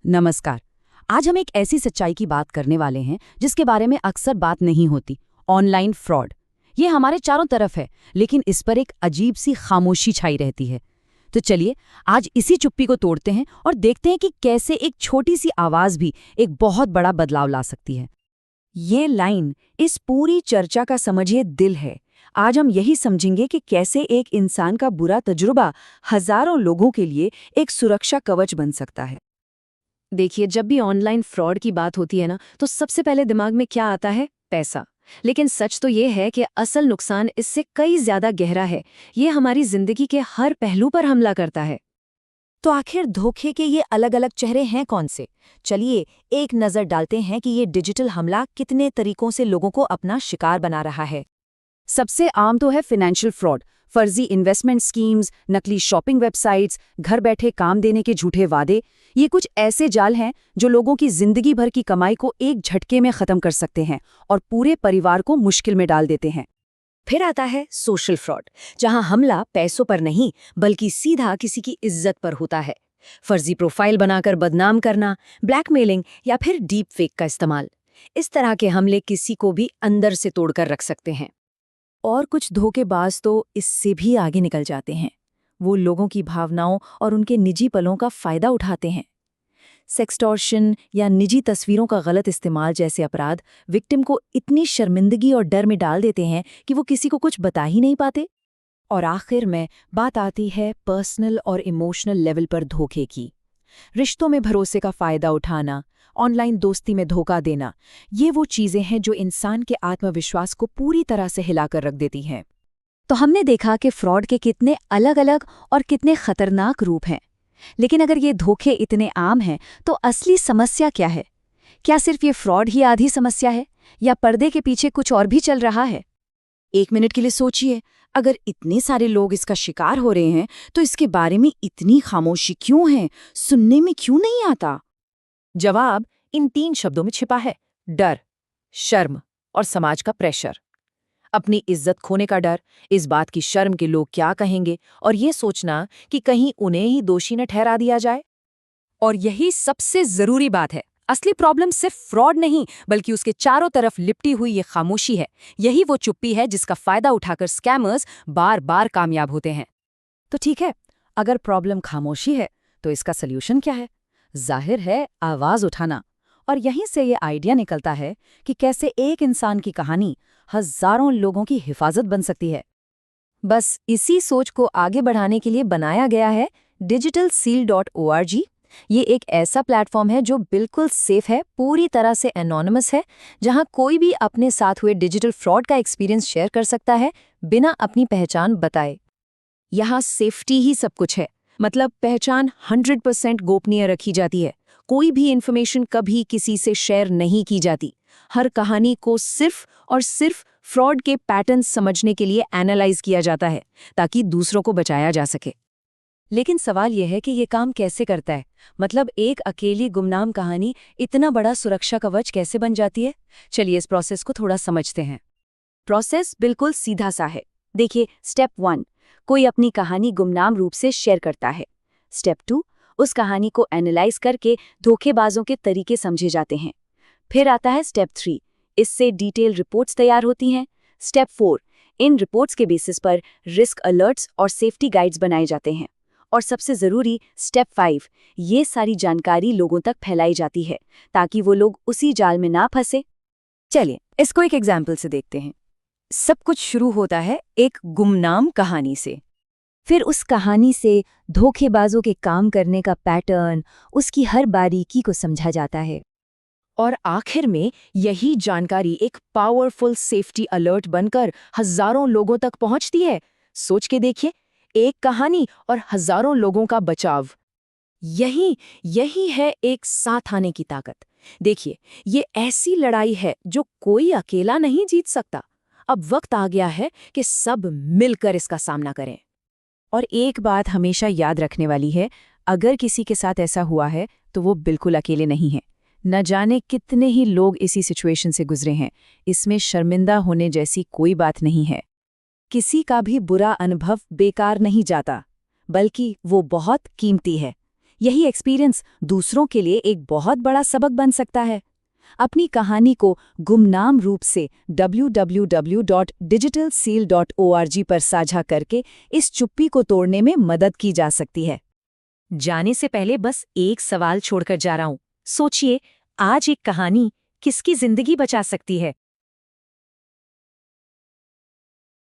नमस्कार। आज हम एक ऐसी सच्चाई की बात करने वाले हैं जिसके बारे में अक्सर बात नहीं होती। Online fraud. ये हमारे चारों तरफ है, लेकिन इस पर एक अजीब सी खामोशी छाई रहती है। तो चलिए आज इसी चुप्पी को तोड़ते हैं और देखते हैं कि कैसे एक छोटी सी आवाज भी एक बहुत बड़ा बदलाव ला सकती है। ये लाइन इस पूरी चर्चा का समझिए दिल है। आज हम यही समझेंगे कि कैसे एक इंसान का बुरा तजुर्बा हजारों लोगों के लिए एक सुरक्षा कवच बन सकता है। देखिए, जब भी ऑनलाइन फ्रॉड की बात होती है ना, तो सबसे पहले दिमाग में क्या आता है? पैसा। लेकिन सच तो ये है कि असल नुकसान इससे कई ज्यादा गहरा है। ये हमारी जिंदगी के हर पहलू पर हमला करता है। तो आखिर धोखे के ये अलग अलग चेहरे हैं कौन से? चलिए एक नजर डालते हैं कि ये डिजिटल हमला कितने तरीकों से लोगों को अपना शिकार बना रहा है। सबसे आम तो है फाइनेंशियल फ्रॉड। फर्जी इन्वेस्टमेंट स्कीम्स, नकली शॉपिंग वेबसाइट्स, घर बैठे काम देने के झूठे वादे। ये कुछ ऐसे जाल हैं जो लोगों की जिंदगी भर की कमाई को एक झटके में खत्म कर सकते हैं और पूरे परिवार को मुश्किल में डाल देते हैं। फिर आता है सोशल फ्रॉड, जहां हमला पैसों पर नहीं बल्कि सीधा किसी की इज्जत पर होता है। फर्जी प्रोफाइल बनाकर बदनाम करना, ब्लैकमेलिंग या फिर डीप फेक का इस्तेमाल। इस तरह के हमले किसी को भी अंदर से तोड़कर रख सकते हैं। और कुछ धोखेबाज तो इससे भी आगे निकल जाते हैं। वो लोगों की भावनाओं और उनके निजी पलों का फायदा उठाते हैं। सेक्सटॉर्शन या निजी तस्वीरों का गलत इस्तेमाल जैसे अपराध विक्टिम को इतनी शर्मिंदगी और डर में डाल देते हैं कि वो किसी को कुछ बता ही नहीं पाते। और आखिर में बात आती है पर्सनल और इमोशनल लेवल पर धोखे की। रिश्तों में भरोसे का फायदा उठाना, ऑनलाइन दोस्ती में धोखा देना, ये वो चीजें हैं जो इंसान के आत्मविश्वास को पूरी तरह से हिलाकर रख देती हैं। तो हमने देखा कि फ्रॉड के कितने अलग अलग और कितने खतरनाक रूप हैं। लेकिन अगर ये धोखे इतने आम हैं तो असली समस्या क्या है? क्या सिर्फ ये फ्रॉड ही आधी समस्या है या पर्दे के पीछे कुछ और भी चल रहा है? एक मिनट के लिए सोचिए, अगर इतने सारे लोग इसका शिकार हो रहे हैं तो इसके बारे में इतनी खामोशी क्यों है? सुनने में क्यों नहीं आता? जवाब इन 3 शब्दों में छिपा है: डर, शर्म और समाज का प्रेशर। अपनी इज्जत खोने का डर, इस बात की शर्म कि लोग क्या कहेंगे, और ये सोचना कि कहीं उन्हें ही दोषी न ठहरा दिया जाए। और यही सबसे जरूरी बात है। असली प्रॉब्लम सिर्फ फ्रॉड नहीं बल्कि उसके चारों तरफ लिपटी हुई ये खामोशी है। यही वो चुप्पी है जिसका फायदा उठाकर स्कैमर्स बार बार कामयाब होते हैं। तो ठीक है, अगर प्रॉब्लम खामोशी है तो इसका सल्यूशन क्या है? जाहिर है आवाज उठाना। और यहीं से ये आइडिया निकलता है कि कैसे एक इंसान की कहानी हजारों लोगों की हिफाजत बन सकती है। बस इसी सोच को आगे बढ़ाने के लिए बनाया गया है digitalseal.org। ये एक ऐसा प्लेटफॉर्म है जो बिल्कुल सेफ है, पूरी तरह से एनोनिमस है, जहां कोई भी अपने साथ हुए डिजिटल फ्रॉड का एक्सपीरियंस शेयर कर सकता है बिना अपनी पहचान बताए। यहाँ सेफ्टी ही सब कुछ है। मतलब पहचान 100% गोपनीय रखी जाती है। कोई भी इन्फॉर्मेशन कभी किसी से शेयर नहीं की जाती। हर कहानी को सिर्फ और सिर्फ फ्रॉड के पैटर्न समझने के लिए एनालाइज किया जाता है ताकि दूसरों को बचाया जा सके। लेकिन सवाल यह है कि ये काम कैसे करता है? मतलब एक अकेली गुमनाम कहानी इतना बड़ा सुरक्षा कवच कैसे बन जाती है? चलिए इस प्रोसेस को थोड़ा समझते हैं। प्रोसेस बिल्कुल सीधा सा है। देखिए, स्टेप 1, कोई अपनी कहानी गुमनाम रूप से शेयर करता है। स्टेप 2, उस कहानी को एनालाइज करके धोखेबाजों के तरीके समझे जाते हैं। फिर आता है स्टेप 3, इससे डिटेल रिपोर्ट्स तैयार होती हैं। स्टेप 4, इन रिपोर्ट्स के बेसिस पर रिस्क अलर्ट्स और सेफ्टी गाइड्स बनाए जाते हैं। और सबसे जरूरी स्टेप 5, ये सारी जानकारी लोगों तक फैलाई जाती है ताकि वो लोग उसी जाल में ना फंसे। चलिए इसको एक एग्जाम्पल से देखते हैं। सब कुछ शुरू होता है एक गुमनाम कहानी से। फिर उस कहानी से धोखेबाजों के काम करने का पैटर्न, उसकी हर बारीकी को समझा जाता है। और आखिर में यही जानकारी एक पावरफुल सेफ्टी अलर्ट बनकर हजारों लोगों तक पहुंचती है। सोच के देखिए, एक कहानी और हजारों लोगों का बचाव। यही है एक साथ आने की ताकत। देखिए, ये ऐसी लड़ाई है जो कोई अकेला नहीं जीत सकता। अब वक्त आ गया है कि सब मिलकर इसका सामना करें। और एक बात हमेशा याद रखने वाली है, अगर किसी के साथ ऐसा हुआ है तो वो बिल्कुल अकेले नहीं है। न जाने कितने ही लोग इसी सिचुएशन से गुजरे हैं। इसमें शर्मिंदा होने जैसी कोई बात नहीं है। किसी का भी बुरा अनुभव बेकार नहीं जाता, बल्कि वो बहुत कीमती है। यही एक्सपीरियंस दूसरों के लिए एक बहुत बड़ा सबक बन सकता है। अपनी कहानी को गुमनाम रूप से www.digitalseal.org पर साझा करके इस चुप्पी को तोड़ने में मदद की जा सकती है। जाने से पहले बस एक सवाल छोड़कर जा रहा हूं। सोचिए, आज एक कहानी किसकी जिंदगी बचा सकती है?